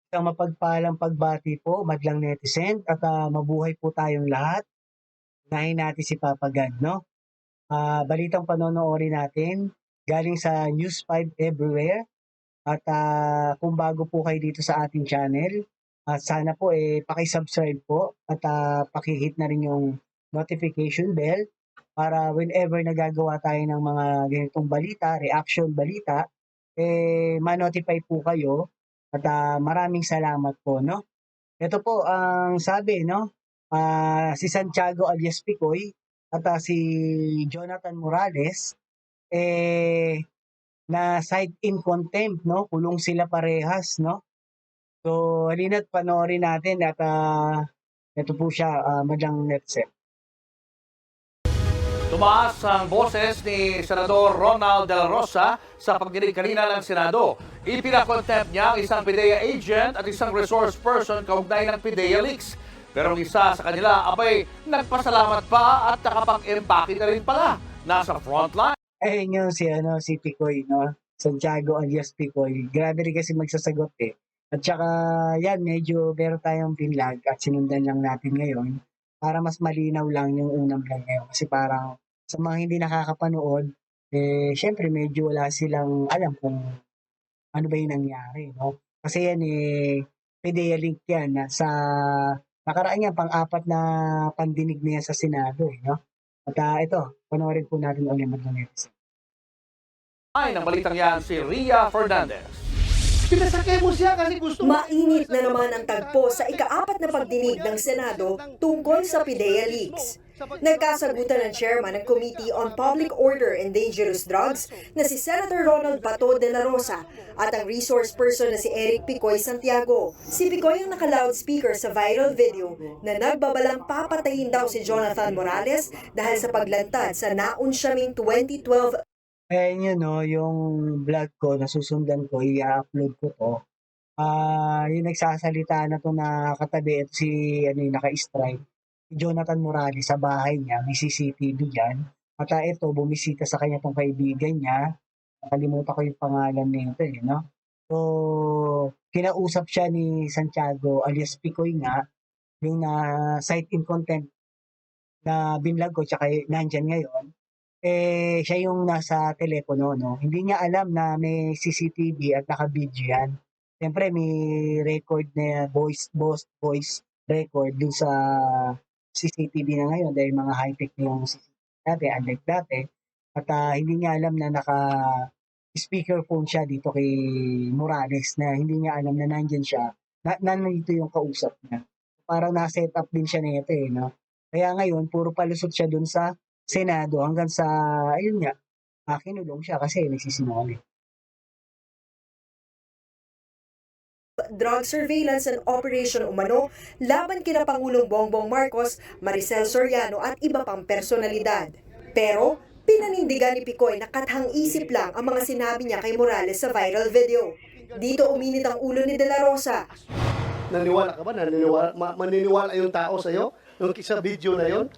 Isang mapagpalang pagbati po, madlang netizen, at mabuhay po tayong lahat. Unahin natin si Papa God, no? Balitang panonoorin natin galing sa News 5 Everywhere. At kung bago po kayo dito sa ating channel, at sana po paki-subscribe po at paki-hit na rin yung notification bell para whenever nagagawa tayo ng mga ganitong balita, reaction balita, ma-notify po kayo at maraming salamat po, no? Ito po ang sabi, no? Si Santiago alias Picoy at si Jonathan Morales, eh, na cite in contempt, no? Kulong sila parehas, no? So, halina't panoorin natin at ito po siya, madlang netset. Tumaas ang boses ni Senador Ronald De La Rosa sa pagdinig kanina ng Senado. Ipinakontempt niya ang isang PIDEA agent at isang resource person kaugnay ng PIDEA leaks. Pero ang isa sa kanila, abay, nagpasalamat pa at nakapag-empake na rin pala. Nasa frontline. Yung si Picoy, no? Santiago alias Picoy. Grabe rin kasi magsasagot eh. At saka yan, medyo meron tayong binlag at sinundan lang natin ngayon para mas malinaw lang yung unang vlog ngayon. Kasi parang sa mga hindi nakakapanood, syempre medyo wala silang alam kung ano ba yung nangyari, no? Kasi yan PDEA link yan sa nakaraan yan, pang-apat na pandinig niya sa Senado, no? At ito, panoorin po natin ulit mag-next. Ay, ng balitang yan si Ria Fernandez. Pinasakay mo siya kasi gusto mo. Mainit na naman ang tagpo sa ika-4 na pagdinig ng Senado tungkol sa PIDEA leaks. Nagkasagutan ng chairman ng Committee on Public Order and Dangerous Drugs na si Senator Ronald Bato de la Rosa at ang resource person na si Eric Picoy Santiago. Si Picoy ang naka-loudspeaker sa viral video na nagbabalang papatayin daw si Jonathan Morales dahil sa paglantad sa naunsyaming 2012. Ayan yun, no, yung vlog ko, nasusundan ko, i-upload ko to. Yung nagsasalita na to na katabi, ito si, naka-strike, si Jonathan Morales sa bahay niya, may CCTV dyan. At ito, bumisita sa kanya tong kaibigan niya. Nakalimutan ko yung pangalan nito, no? So, kinausap siya ni Santiago alias Picoy nga, yung cite in contempt na binlog ko, tsaka nandyan ngayon. Siya yung nasa telepono, no? Hindi niya alam na may CCTV at naka-video yan. Siyempre, may record na voice record dun sa CCTV na ngayon dahil mga high-tech yung CCTV dati, unlike dati. At hindi niya alam na naka-speakerphone siya dito kay Morales na hindi niya alam na nandyan siya. Nandito yung kausap niya. Parang na-set up din siya nito no? Kaya ngayon, puro palusot siya dun sa Senado hanggang sa, ayun nga, kinulong siya kasi nagsisinungaling. Drug surveillance and operation umano laban kina Pangulong Bongbong Marcos, Maricel Soriano at iba pang personalidad. Pero pinanindigan ni Picoy na kathang-isip lang ang mga sinabi niya kay Morales sa viral video. Dito uminit ang ulo ni De La Rosa. Naniwala ka ba? Maniniwala yung tao sa'yo? Nung sa video na yon?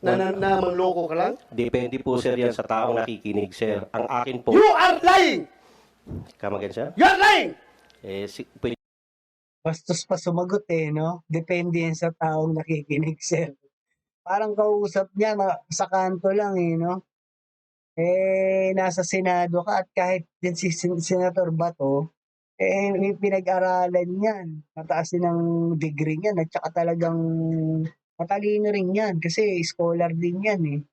Na manloko ka lang? Depende po, sir, yan sa taong nakikinig, sir. Ang akin po... You are lying! Come again, sir? You are lying! Bastos pa sumagot no? Depende yan sa taong nakikinig, sir. Parang kausap niya sa kanto lang, no? Nasa Senado ka at kahit din si Senator Bato, may pinag-aralan yan. Mataas din ang degree niyan at saka talagang matalino rin yan kasi scholar din yan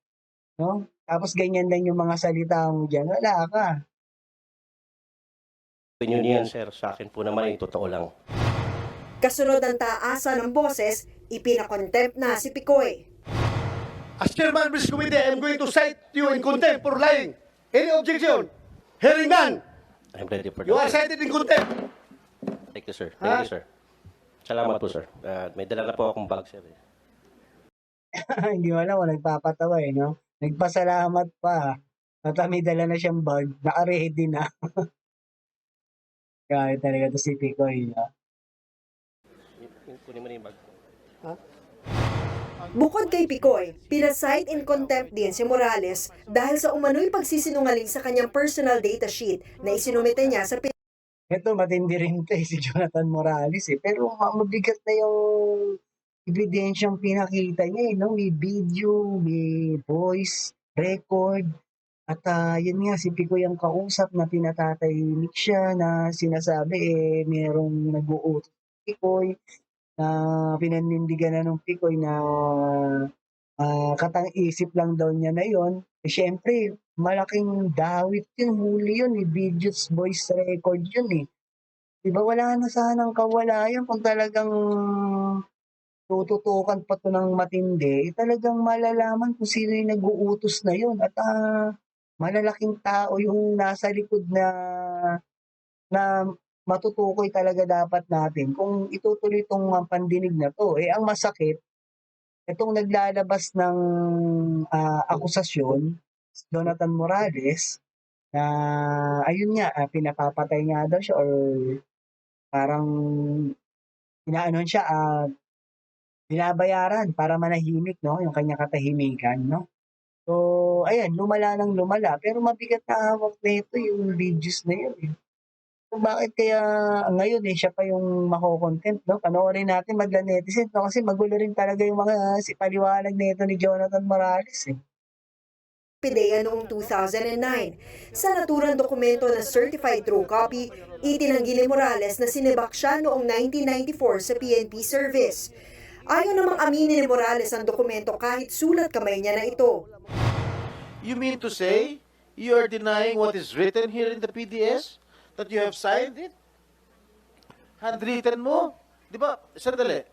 no? Tapos ganyan lang yung mga salita mo dyan, wala ka. Opinion yan, sir. Sa akin po naman ay totoo lang. Kasunod ng taasan ng boses, ipinakontempt na si Picoy. As chairman of this committee, I'm going to cite you in contempt for lying. Any objection? Hearing none. I'm ready for You are that, sir. cited in contempt. Thank you, sir. Thank you, sir. Salamat po, sir. May dala na po akong bag, sir. Hindi mo alam, nagpapatawa no? Nagpasalamat pa. At may dala na siyang bag, naka-ready na. Kaya talaga to si Picoy, no? Kunin mo na yung bag. Bukod kay Picoy, pinasight in contempt din si Morales dahil sa umano'y pagsisinungaling sa kanyang personal data sheet na isinumite niya sa Ito matindi rin 'to, si Jonathan Morales, pero mabigat na yung ebidensyang pinakita niya, 'no? May video, may voice record at, yun nga si Picoy ang kausap na pinatatahimik siya na sinasabi, merong nag-uutos kay Picoy na pinanindigan na nung Picoy na, katang-isip lang daw niya na yun. Siyempre malaking dawit yun, huli yun, videos, voice record yun, 'Di ba wala na sanang kaugalian kung talagang tututukan pa 'to ng matindi, talagang malalaman kung sino yung nag-uutos na yun at, malalaking tao yung nasa likod na matutukoy talaga dapat natin kung itutuloy 'tong, pandinig na 'to. Ang masakit, itong naglalabas ng, akusasyon, si Jonathan Morales na ayun nga, pinapapatay nga daw siya or parang inaanuhan siya, binabayaran para manahimik 'no, yung kanyang katahimikan 'no. So ayan, lumala ng lumala pero mabigat na hawak nito yung videos na yun, Kung bakit kaya ngayon, siya pa yung mako-contempt 'no, panoorin natin madlang netizens 'no, kasi magulo rin talaga yung mga paliwanag nito ni Jonathan Morales. PIDEA noong 2009. Sa naturang dokumento na certified true copy, itinanggi ni Morales na sinibak siya noong 1994 sa PNP service. Ayaw namang aminin ni Morales ang dokumento kahit sulat kamay niya na ito. You mean to say you are denying what is written here in the PDS? That you have signed it? Handwritten mo? Di ba? Sandali.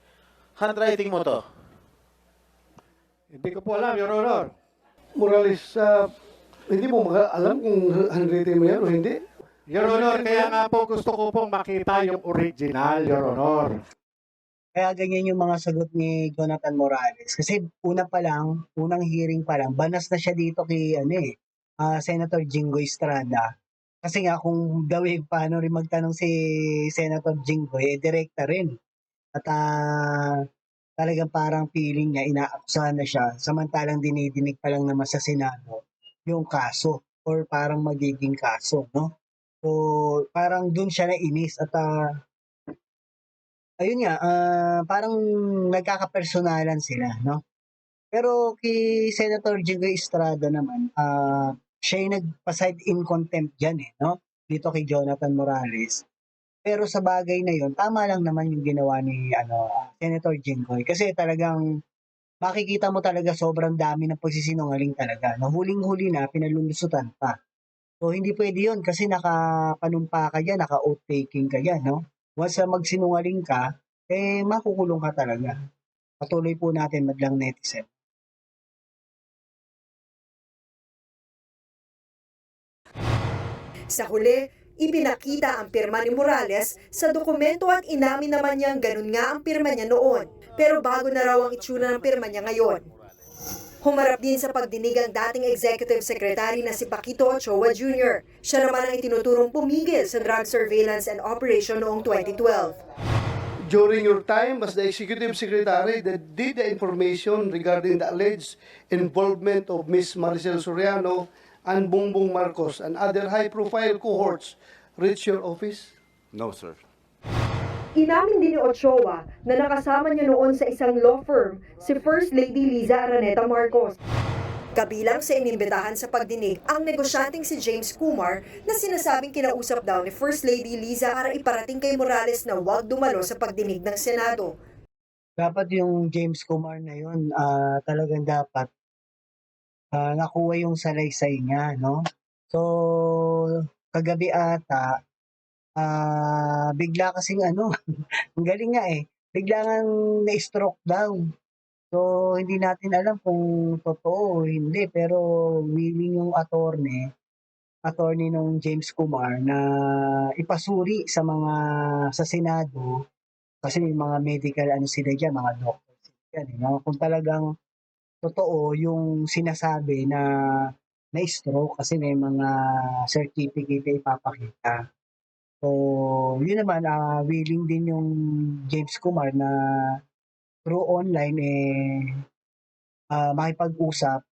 Handwriting mo to. Hindi ko po alam, Your Honor. Morales, hindi mo alam kung handwritten mo yan o hindi? Your Honor, kaya nga po gusto ko pong makita yung original, Your Honor. Kaya ganyan yung mga sagot ni Jonathan Morales. Kasi unang hearing pa lang, banas na siya dito kay Senator Jinggoy Estrada. Kasi nga kung gawin paano rin magtanong si Senator Jinggoy, direkta rin. At talagang parang feeling niya, inaakusahan na siya, samantalang dinidinig pa lang naman sa Senado yung kaso or parang magiging kaso, no? So, parang dun siya nainis at ayun nga, parang nagkakapersonalan sila, no? Pero kay Senator Jinggoy Estrada naman, siya yung nagpa-cite in contempt dyan no? Dito kay Jonathan Morales. Pero sa bagay na yon, tama lang naman yung ginawa ni Senator Jinggoy. Kasi talagang makikita mo talaga sobrang dami ng pagsisinungaling talaga. No? Huling-huli na, pinalulusutan pa. So hindi pwede yun kasi nakapanumpa ka dyan, naka-oath taking ka dyan, no? Once na magsinungaling ka, makukulong ka talaga. Patuloy po natin madlang netizen. Sa huli, ipinakita ang pirma ni Morales sa dokumento at inamin naman niyang ganun nga ang pirma niya noon. Pero bago na raw ang itsura ng pirma niya ngayon. Humarap din sa pagdinig ang dating Executive Secretary na si Paquito Ochoa Jr. Siya naman ang itinuturong pumigil sa drug surveillance and operation noong 2012. During your time as the Executive Secretary that did the information regarding the alleged involvement of Ms. Maricel Soriano and Bongbong Marcos and other high-profile cohorts reach your office? No, sir. Inamin din ni Ochoa na nakasama niya noon sa isang law firm si First Lady Liza Araneta Marcos. Kabilang sa inimbitahan sa pagdinig ang negosyanteng si James Kumar na sinasabing kinausap daw ni First Lady Liza para iparating kay Morales na huwag dumalo sa pagdinig ng Senado. Dapat yung James Kumar na yun, talagang dapat nakuha yung salaysay niya, no? So, kagabi ata, bigla kasing ang galing nga bigla ngang na-stroke daw. So, hindi natin alam kung totoo o hindi, pero willing yung attorney nung James Kumar na ipasuri sa Senado kasi may mga medical sila diyan, mga doctors yan, no? Kung talagang totoo yung sinasabi na na-stroke kasi may mga certificate na ipapakita. So, yun naman, willing din yung James Kumar na through online makipag-usap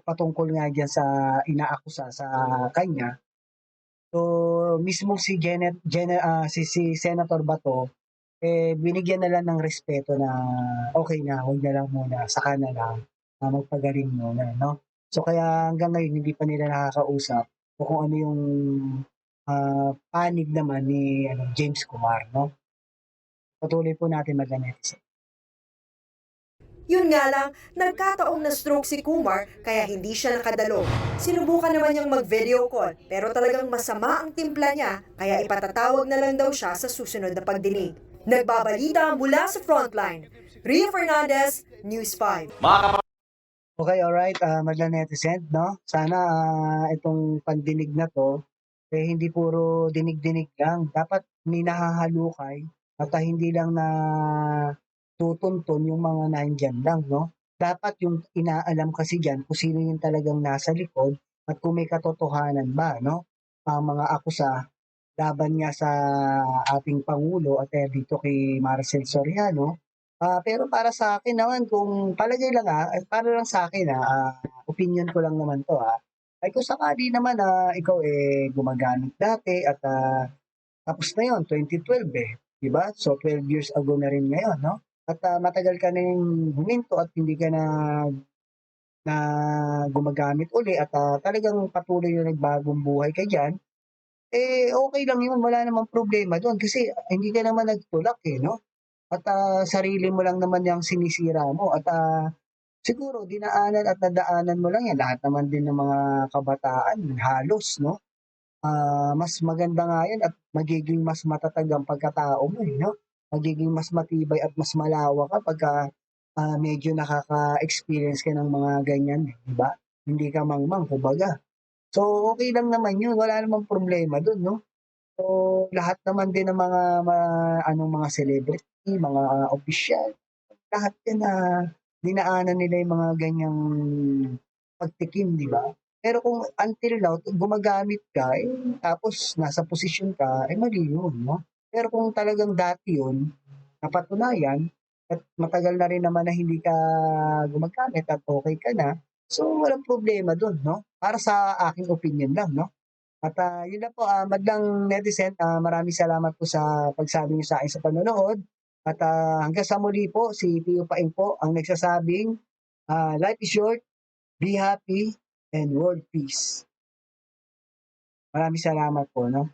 patungkol nga dyan sa inaakusa sa kanya So, mismo si Senator Bato, binigyan na lang ng respeto na okay na, huwag na lang muna, saka na lang magpagaling muna, no? So, kaya hanggang ngayon hindi pa nila nakakausap o kung ano yung panig naman ni James Kumar, no? Patuloy po natin mag-netizen. Yun nga lang, nagkataong na stroke si Kumar kaya hindi siya nakadalo. Sinubukan naman niyang mag-video call pero talagang masama ang timpla niya kaya ipatatawag na lang daw siya sa susunod na pagdinig. Nagbabalita mula sa Frontline, Ria Fernandez, News 5. Mga Okay, alright, magla-netizen, no? Sana itong pandinig na to, hindi puro dinig-dinig lang. Dapat may nahahalukay at hindi lang na tutuntun yung mga nandyan lang, no? Dapat yung inaalam kasi dyan kung sino yung talagang nasa likod at kung may katotohanan ba, no? Ang mga akusa laban nga sa ating Pangulo at dito kay Marcel Soriano. Pero para sa akin naman, kung palagay lang para lang sa akin opinion ko lang naman to ay kung sakali naman ikaw gumagamit dati at tapos na yon 2012 di ba? So 12 years ago na rin ngayon, no? At matagal ka na yung huminto at hindi ka na gumagamit uli at talagang patuloy na nagbagong buhay ka dyan, okay lang yun, wala namang problema doon kasi hindi ka naman nagtulak no? At sarili mo lang naman yung sinisira mo at siguro dinaanan at nadaanan mo lang yan. Lahat naman din ng mga kabataan halos, no? Mas maganda nga yan at magiging mas matatag ang pagkatao mo, no? Magiging mas matibay at mas malawak ka pagka medyo nakaka-experience ka ng mga ganyan, di ba? Hindi ka mangmang, kumbaga. So, okay lang naman yun. Wala namang problema dun, no? So, lahat naman din ng mga celebrity, mga opisyal, lahat yan na dinaanan nila yung mga ganyang pagtikim, di ba? Pero kung until now, gumagamit ka, tapos nasa posisyon ka, mali yun, no? Pero kung talagang dati yun, napatunayan, at matagal na rin naman na hindi ka gumagamit at okay ka na, so walang problema dun, no? Para sa aking opinion lang, no? At yun na po, madlang netizen, maraming salamat po sa pagsabi niyo sa akin sa panonood. At hanggang sa muli po, si Pio Paing po ang nagsasabing, life is short, be happy, and world peace. Maraming salamat po, no?